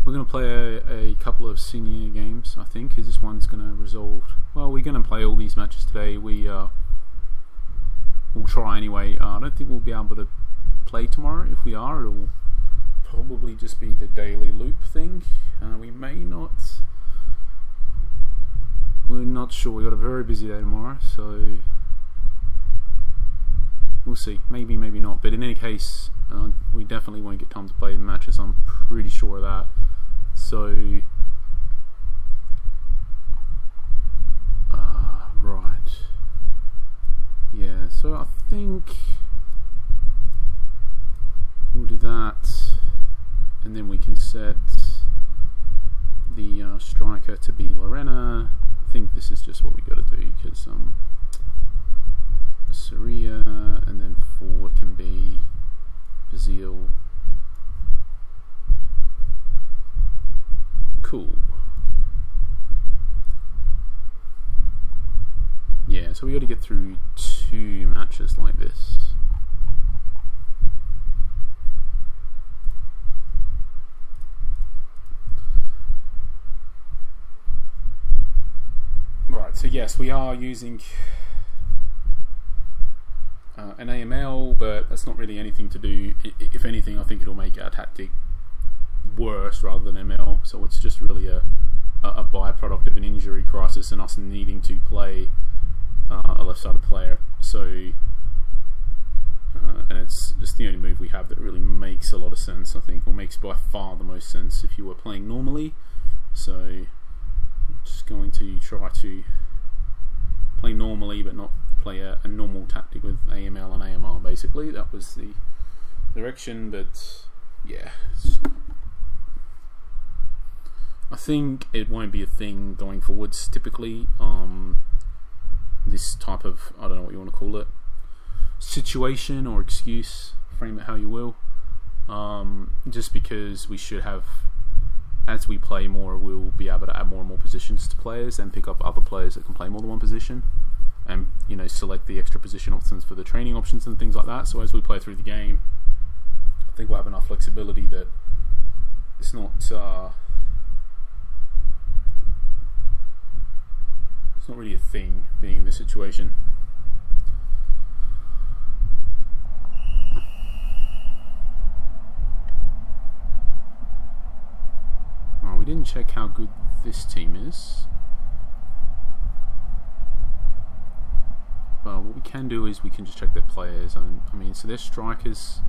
we're going to play a couple of senior games, I think, because this one's going to resolve. Well, we're going to play all these matches today. We'll try anyway. I don't think we'll be able to play tomorrow. If we are, it'll probably just be the daily loop thing. We may not. We're not sure. We've got a very busy day tomorrow, so we'll see. Maybe, maybe not. But in any case, we definitely won't get time to play matches. I'm pretty sure of that. So, right. Yeah, so I think we'll do that. And then we can set the striker to be Lorena. I think this is just what we got to do because Saria, and then forward can be Bazil. Cool. Yeah, so we got to get through 2 matches like this. Right, so yes, we are using an AML, but that's not really anything to do. If anything, I think it'll make our tactic worse rather than ML. So it's just really a byproduct of an injury crisis and us needing to play a left-sided player. So, and it's just the only move we have that really makes a lot of sense, I think, or makes by far the most sense if you were playing normally. So just going to try to play normally but not play a normal tactic with AML and AMR. Basically that was the direction, but yeah, I think it won't be a thing going forwards typically. This type of, I don't know what you want to call it, situation or excuse, frame it how you will, just because we should have, as we play more, we'll be able to add more and more positions to players and pick up other players that can play more than one position, and select the extra position options for the training options and things like that. So as we play through the game, I think we'll have enough flexibility that it's not really a thing being in this situation. We didn't check how good this team is, but what we can do is we can just check their players. I mean, so their strikers,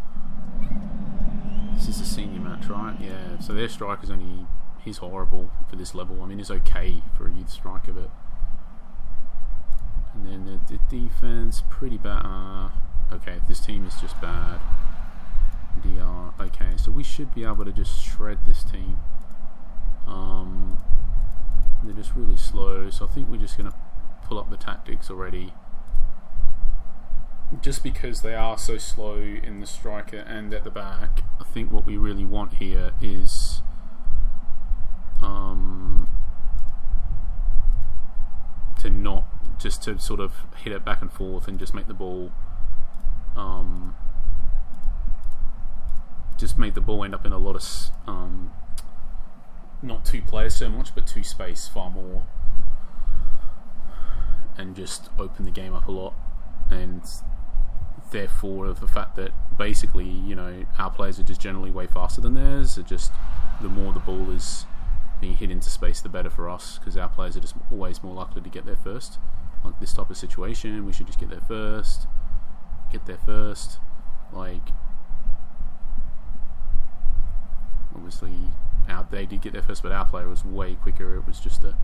this is a senior match, right? Yeah, so their strikers only, he's horrible for this level. I mean, he's okay for a youth striker, but, and then the defense, pretty bad. Okay, this team is just bad. DR, okay, so we should be able to just shred this team. They're just really slow, so I think we're just going to pull up the tactics already. Just because they are so slow in the striker and at the back, I think what we really want here is to not just to sort of hit it back and forth and just make the ball end up in a lot of not 2 players so much, but 2 space far more, and just open the game up a lot. And therefore, the fact that basically, our players are just generally way faster than theirs, are just the more the ball is being hit into space, the better for us, because our players are just always more likely to get there first. Like this type of situation, we should just get there first. Like, obviously, they did get there first, but our player was way quicker. It was just a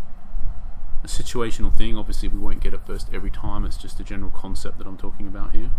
situational thing. Obviously, we won't get it first every time. It's just a general concept that I'm talking about here.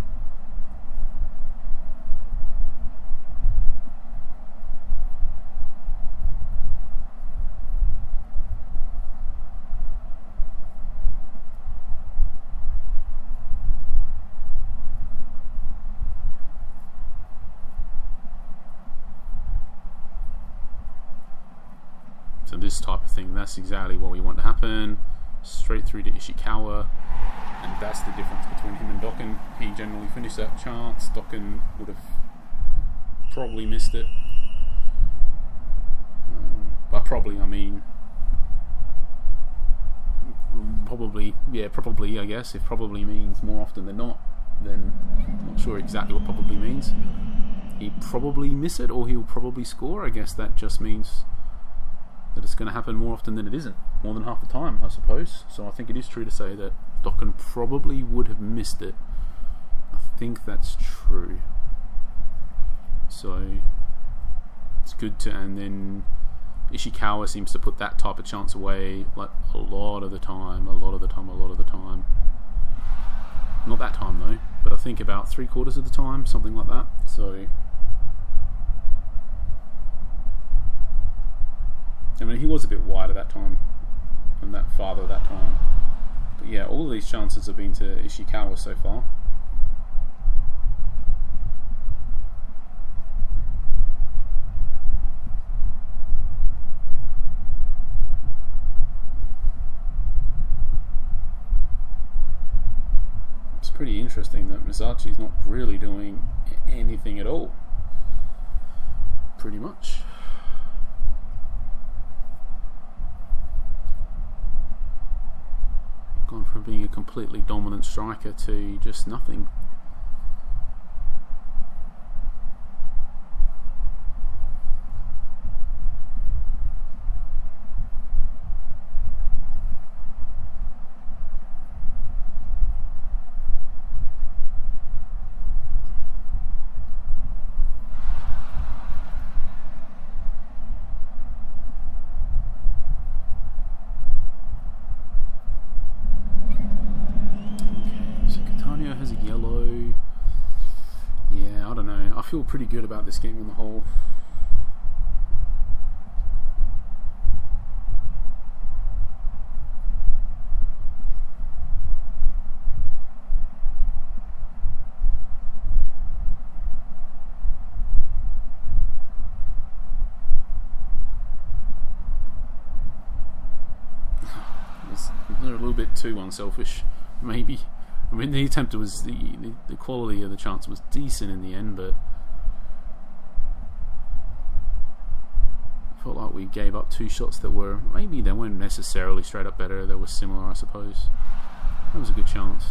So this type of thing, that's exactly what we want to happen. Straight through to Ishikawa, and that's the difference between him and Dokken. He generally finished that chance. Dokken would have probably missed it. probably, I mean, probably, I guess. If probably means more often than not, then I'm not sure exactly what probably means. He'd probably miss it, or he'll probably score. I guess that just means that it's going to happen more often than it isn't. More than half the time, I suppose. So I think it is true to say that Dokken probably would have missed it. I think that's true. So it's good to, and then Ishikawa seems to put that type of chance away like a lot of the time. Not that time though, but I think about 3/4 of the time, something like that. So I mean, he was a bit wide at that time, and that farther at that time. But yeah, all of these chances have been to Ishikawa so far. It's pretty interesting that Misachi's not really doing anything at all. Pretty much. Gone from being a completely dominant striker to just nothing. Has a yellow. Yeah, I don't know. I feel pretty good about this game on the whole. They're a little bit too unselfish, maybe. I mean, the attempt was the quality of the chance was decent in the end, but I felt like we gave up two shots that were, maybe they weren't necessarily straight up better, they were similar, I suppose. That was a good chance.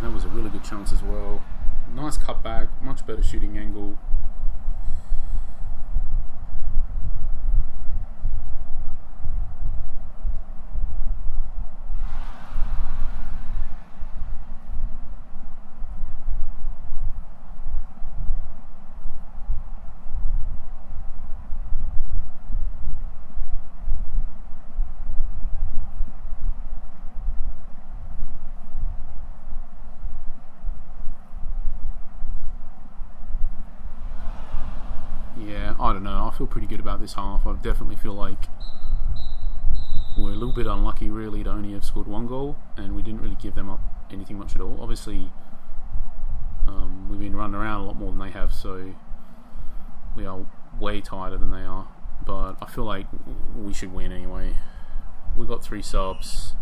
That was a really good chance as well. Nice cutback, much better shooting angle. I don't know, I feel pretty good about this half. I definitely feel like we're a little bit unlucky really to only have scored one goal, and we didn't really give them up anything much at all. Obviously we've been running around a lot more than they have, so we are way tighter than they are, but I feel like we should win anyway. We've got 3 subs,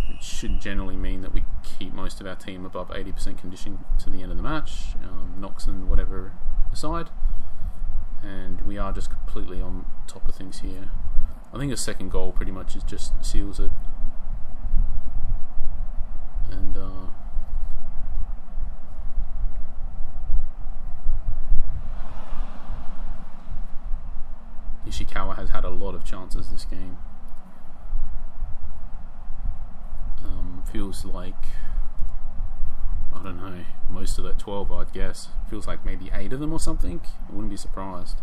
which should generally mean that we keep most of our team above 80% condition to the end of the match, knocks and whatever aside. And we are just completely on top of things here. I think a second goal pretty much just seals it. And Ishikawa has had a lot of chances this game. Feels like, I don't know, most of that 12 I'd guess. Feels like maybe 8 of them or something. I wouldn't be surprised.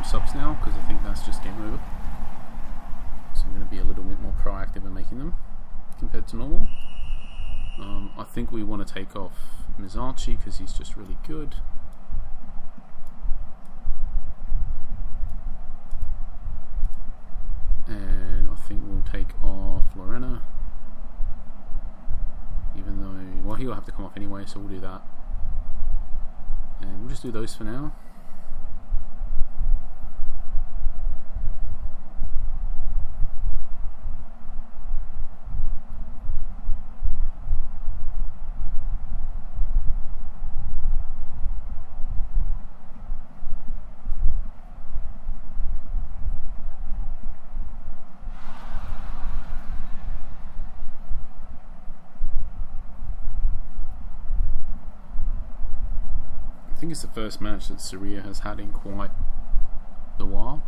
some subs now because I think that's just game over. So I'm going to be a little bit more proactive in making them compared to normal. I think we want to take off Mizarchi because he's just really good. And I think we'll take off Lorena. Even though, well, he'll have to come off anyway, so we'll do that. And we'll just do those for now. I think it's the first match that Saria has had in quite a while.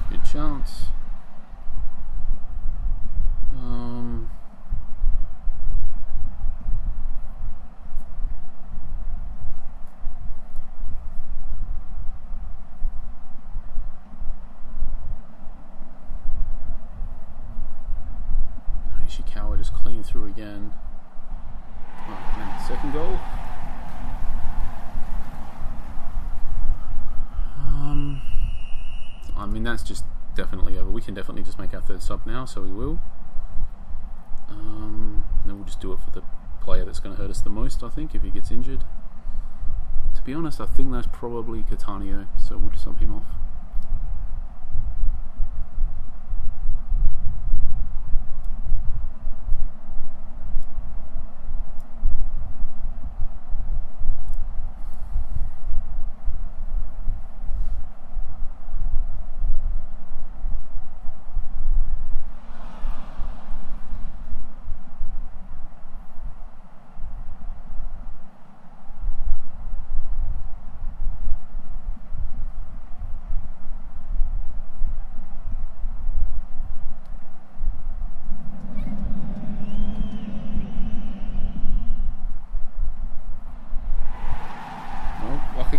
Good chance. Ishikawa just clean through again. Oh, and second goal. I mean, that's just definitely over. We can definitely just make our third sub now, so we will. Then we'll just do it for the player that's going to hurt us the most, I think, if he gets injured. To be honest, I think that's probably Catania, so we'll just sub him off.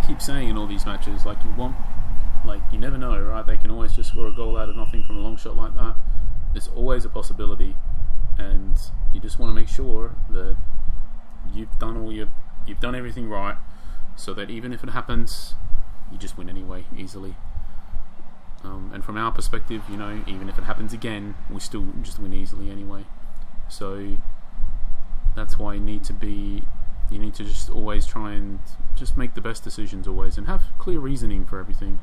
Keep saying in all these matches, like you never know, right? They can always just score a goal out of nothing from a long shot like that. There's always a possibility, and you just want to make sure that you've done everything right, so that even if it happens, you just win anyway, easily. And from our perspective, you know, even if it happens again, we still just win easily anyway. So that's why you need to just always try and just make the best decisions always, and have clear reasoning for everything.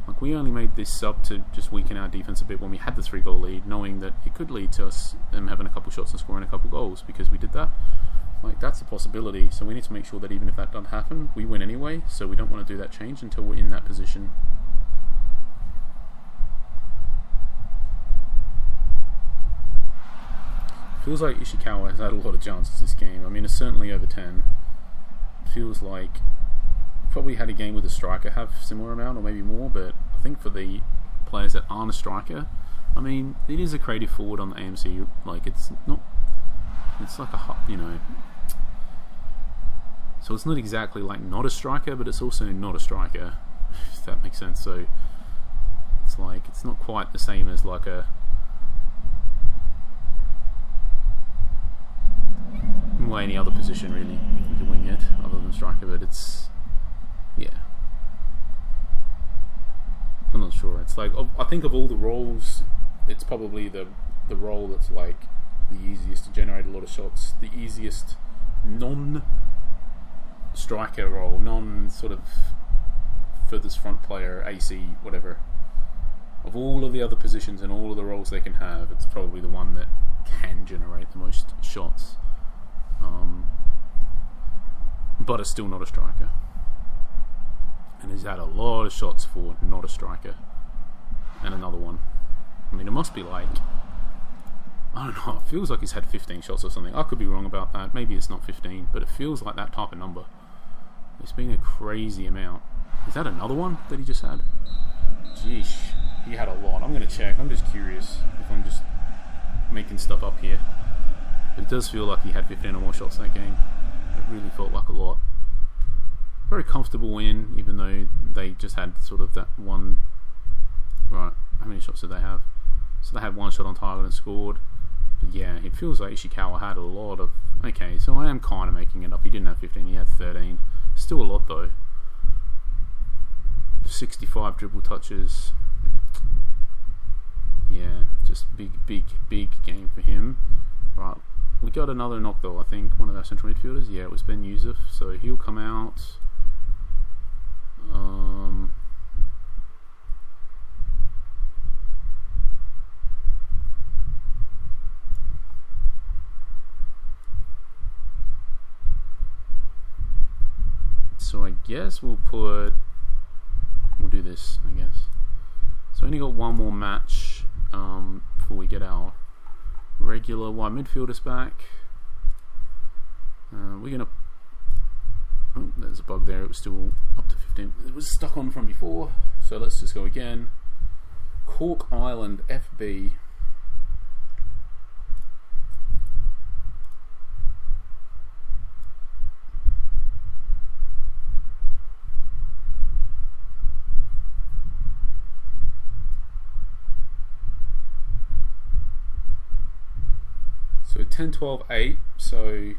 Like, we only made this sub to just weaken our defense a bit when we had the 3-goal lead, knowing that it could lead to us them having a couple shots and scoring a couple goals because we did that. Like, that's a possibility, so we need to make sure that even if that doesn't happen, we win anyway, so we don't want to do that change until we're in that position. Feels like Ishikawa has had a lot of chances this game. I mean, it's certainly over 10. Feels like probably had a game with a striker have similar amount or maybe more, but I think for the players that aren't a striker, I mean, it is a creative forward on the AMC. Like, it's like a, you know, so it's not exactly like not a striker, but it's also not a striker, if that makes sense. So it's like, it's not quite the same as like a, well, any other position really you can wing it other than striker, but it's, yeah, I'm not sure. It's like, I think of all the roles, it's probably the role that's like the easiest to generate a lot of shots, the easiest non-striker role, non-sort of furthest front player, AC, whatever. Of all of the other positions and all of the roles they can have, it's probably the one that can generate the most shots. But it's still not a striker, and he's had a lot of shots for not a striker. And another one, I mean, it must be like, I don't know, it feels like he's had 15 shots or something. I could be wrong about that, maybe it's not 15, but it feels like that type of number. It's been a crazy amount. Is that another one that he just had? Jeesh. he had a lot. I'm going to check. I'm just curious if I'm just making stuff up here. But it does feel like he had 15 or more shots that game. It really felt like a lot. Very comfortable win, even though they just had sort of that one... Right, how many shots did they have? So they had one shot on target and scored. But yeah, it feels like Ishikawa had a lot of... Okay, so I am kind of making it up. He didn't have 15, he had 13. Still a lot though. 65 dribble touches. Yeah, just big game for him. Right, we got another knock though, I think. One of our central midfielders. Yeah, it was Ben Yusuf. So he'll come out. So I guess we'll do this, I guess. So only got one more match before we get our regular wide midfielders back. We're gonna... Oh, there's a bug there. It was still up to 15. It was stuck on from before. So let's just go again. Cork Island FB. So 10, 12, 8, so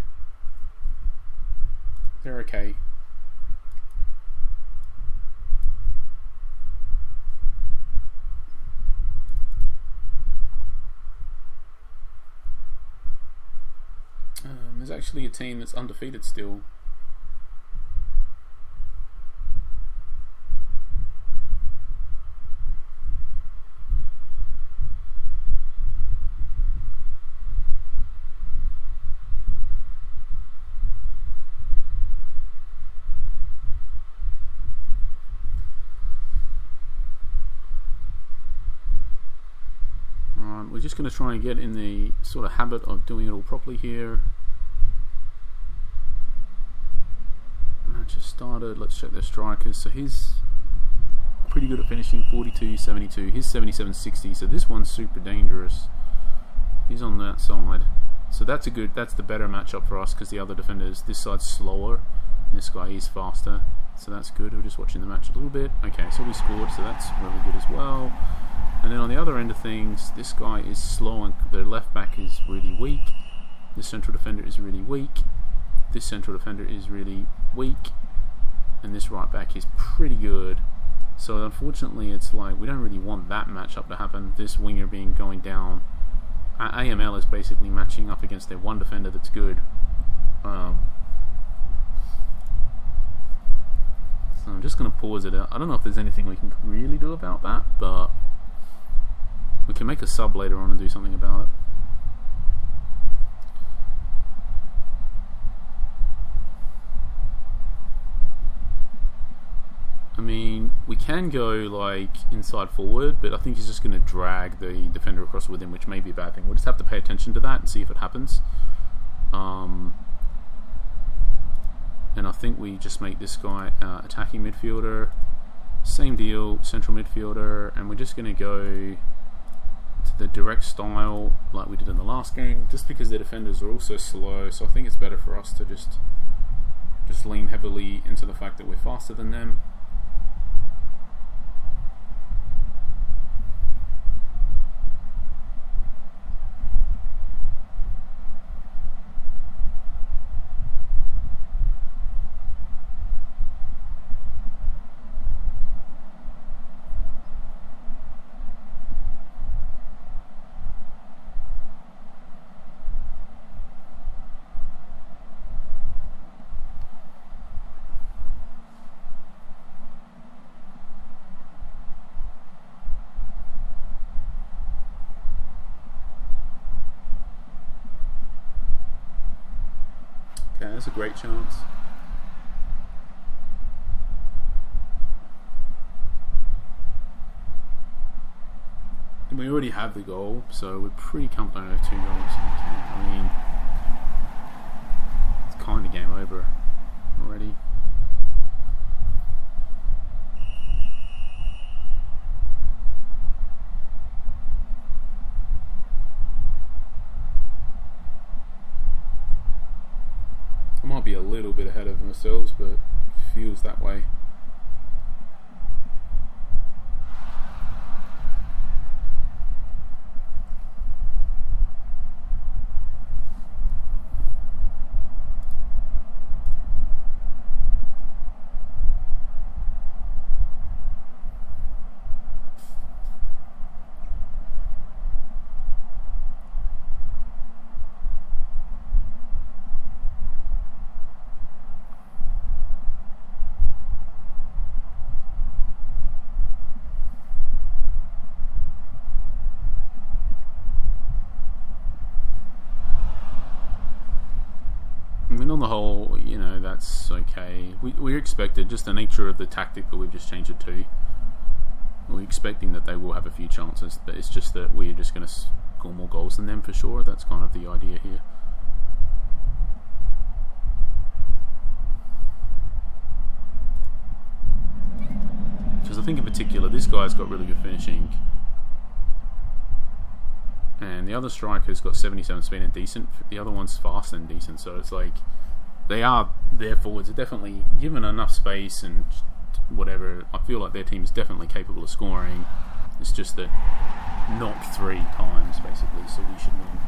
they're okay. There's actually a team that's undefeated still. We're just going to try and get in the sort of habit of doing it all properly here. Match just started. Let's check their strikers. So he's pretty good at finishing, 42-72. He's 77-60. So this one's super dangerous. He's on that side. So that's the better matchup for us because the other defenders, this side's slower. This guy is faster. So that's good. We're just watching the match a little bit. Okay, so we scored. So that's really good as well. And then on the other end of things, this guy is slow and the left back is really weak. This central defender is really weak. This central defender is really weak. And this right back is pretty good. So unfortunately, it's like we don't really want that matchup to happen. This winger going down. AML is basically matching up against their one defender that's good. So I'm just going to pause it out. I don't know if there's anything we can really do about that, but we can make a sub later on and do something about it. I mean, we can go like inside forward, but I think he's just going to drag the defender across with him, which may be a bad thing. We'll just have to pay attention to that and see if it happens. And I think we just make this guy attacking midfielder. Same deal, central midfielder, and we're just going to go to the direct style like we did in the last game, just because the defenders are also slow. So I think it's better for us to just lean heavily into the fact that we're faster than them. Okay, that's a great chance. And we already have the goal, so we're pretty comfortable with 2 goals. I mean, it's kind of game over already. might be a little bit ahead of ourselves, but it feels that way. I mean, on the whole, you know, that's okay. We expected, just the nature of the tactic that we've just changed it to. We're expecting that they will have a few chances, but it's just that we're just going to score more goals than them for sure. That's kind of the idea here. Because I think in particular, this guy's got really good finishing. And the other striker's got 77 speed and decent. The other one's fast and decent. So it's like their forwards are definitely given enough space and whatever. I feel like their team is definitely capable of scoring. It's just that not 3 times basically. So we should win.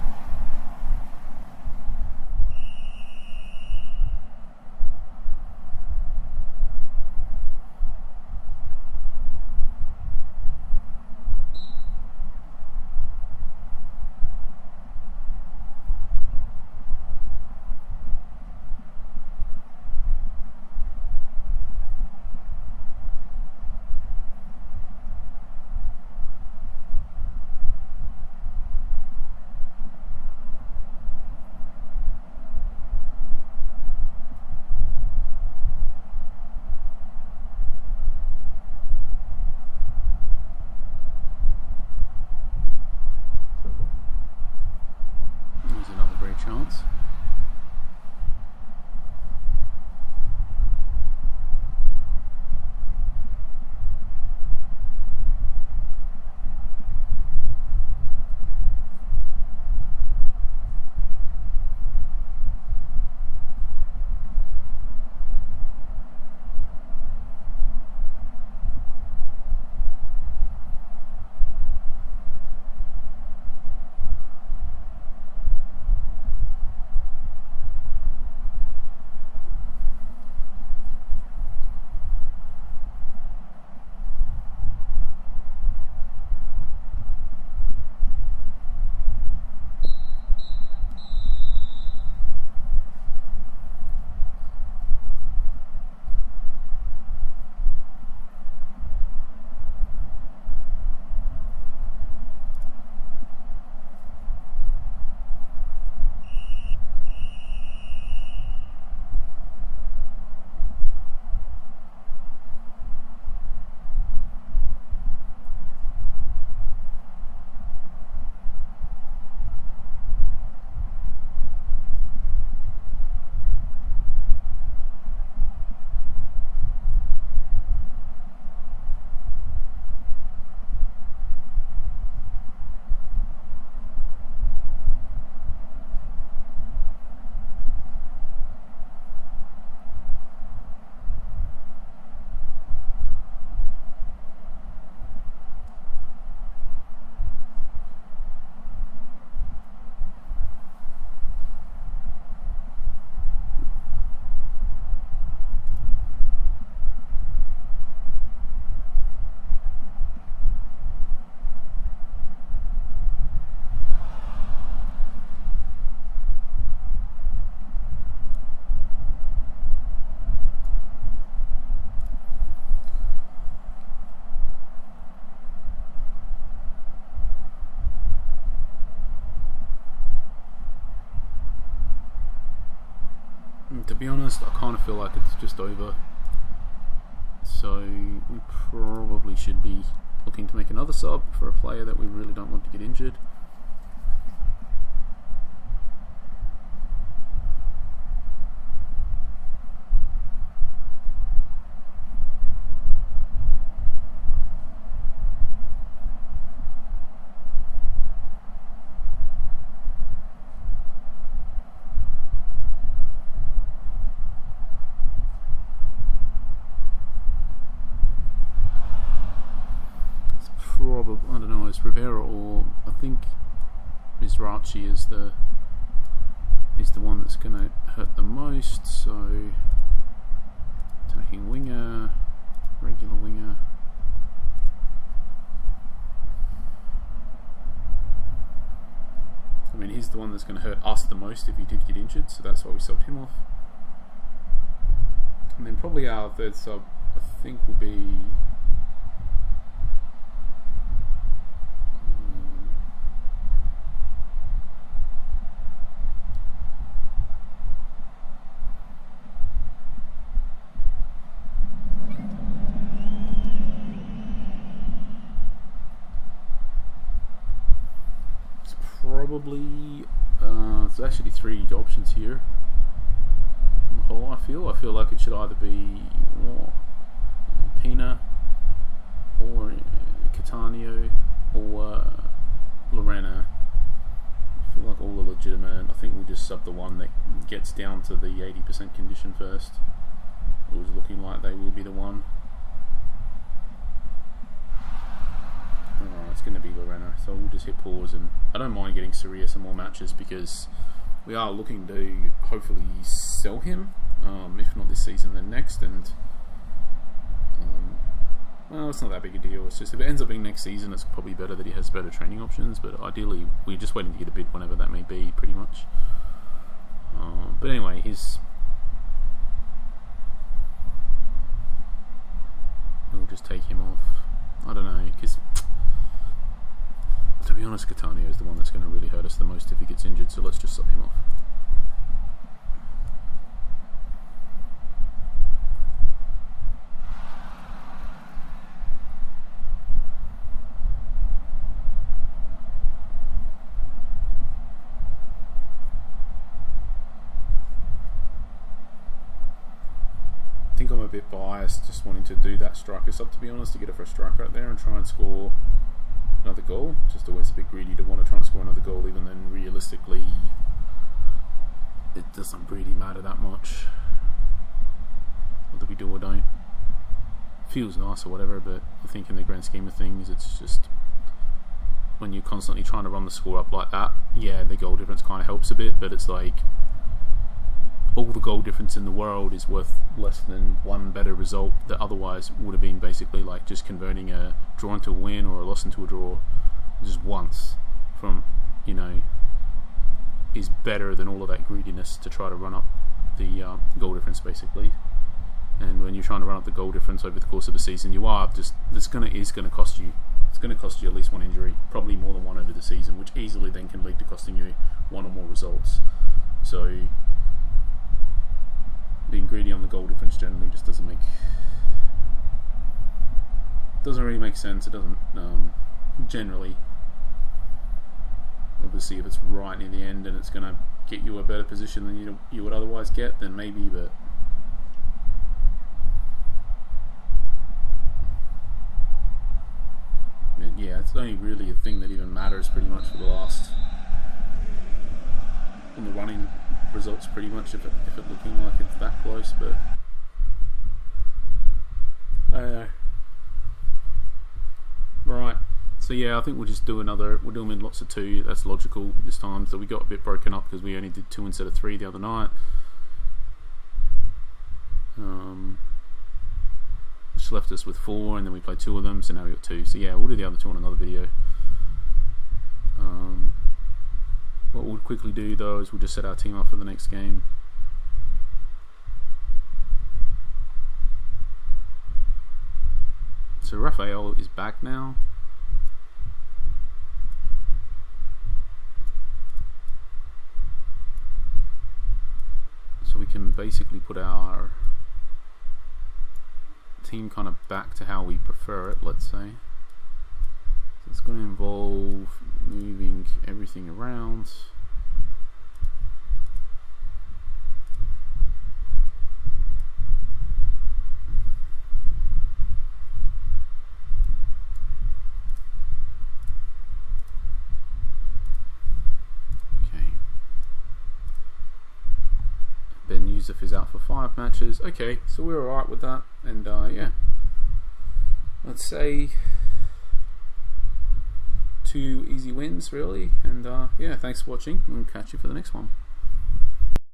Chance. To be honest, I kind of feel like it's just over. So we probably should be looking to make another sub for a player that we really don't want to get injured. Rivera or I think Mizrachi is the one that's going to hurt the most. So attacking winger, regular winger. I mean, he's the one that's going to hurt us the most if he did get injured, so that's why we subbed him off. And then probably our third sub, I think, will be probably there's actually 3 options here on the whole. I feel like it should either be Pina or Catania or Lorena. I feel like all are legitimate. I think we'll just sub the one that gets down to the 80% condition first. It was looking like they will be the one. It's going to be Lorena, so we'll just hit pause, and I don't mind getting Soria some more matches because we are looking to hopefully sell him, if not this season then next, and well, it's not that big a deal. It's just if it ends up being next season, it's probably better that he has better training options, but ideally we're just waiting to get a bid whenever that may be, pretty much. But anyway, we'll just take him off. I don't know, because to be honest, Catania is the one that's going to really hurt us the most if he gets injured, so let's just sub him off. I think I'm a bit biased just wanting to do that striker sub, to be honest, to get a fresh striker out there and try and score another goal. Just always a bit greedy to want to try and score another goal, even then realistically it doesn't really matter that much whether we do or don't. Feels nice or whatever, but I think in the grand scheme of things, it's just when you're constantly trying to run the score up like that, yeah, the goal difference kind of helps a bit, but it's like all the goal difference in the world is worth less than one better result that otherwise would have been basically like just converting a draw into a win or a loss into a draw just once from, you know, is better than all of that greediness to try to run up the goal difference basically. And when you're trying to run up the goal difference over the course of a season, you are just is going to cost you. It's going to cost you at least one injury, probably more than one over the season, which easily then can lead to costing you one or more results. So being greedy on the goal difference generally just doesn't really make sense. It doesn't generally. Obviously, if it's right near the end and it's going to get you a better position than you would otherwise get, then maybe. But yeah, it's only really a thing that even matters pretty much for the last on the running results pretty much if it looking like it's that close, but I don't know. Right, so yeah, I think we'll just do we'll do them in lots of 2. That's logical this time. So we got a bit broken up because we only did 2 instead of 3 the other night, which left us with 4, and then we played 2 of them, so now we got 2. So yeah, we'll do the other 2 on another video. What we'll quickly do though is we'll just set our team up for the next game. So Rafael is back now. So we can basically put our team kind of back to how we prefer it, let's say. So it's going to involve moving everything around. Ben Yusuf is out for 5 matches. Okay, so we're alright with that. And yeah, let's say 2 easy wins really, and yeah, thanks for watching. We'll catch you for the next one.